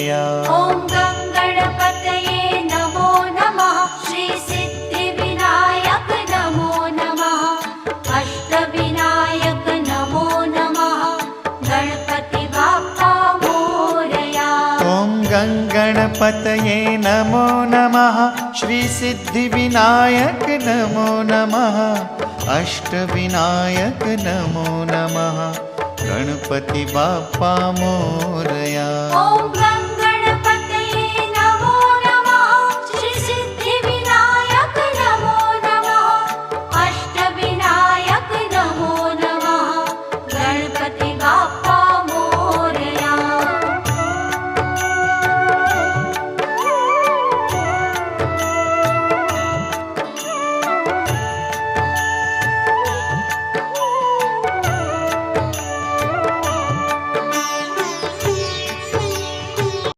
मोरया। ॐ गं गणपतये नमो नमः। श्री सिद्धिविनायक नमो नमः। अष्टविनायक नमो नमः। गणपति बाप्पा मोरया। ॐ गं गणपतये नमो नमः। श्री सिद्धिविनायक नमो नमः। अष्टविनायक नमो नमः। गणपति बाप्पा मोरया। ॐ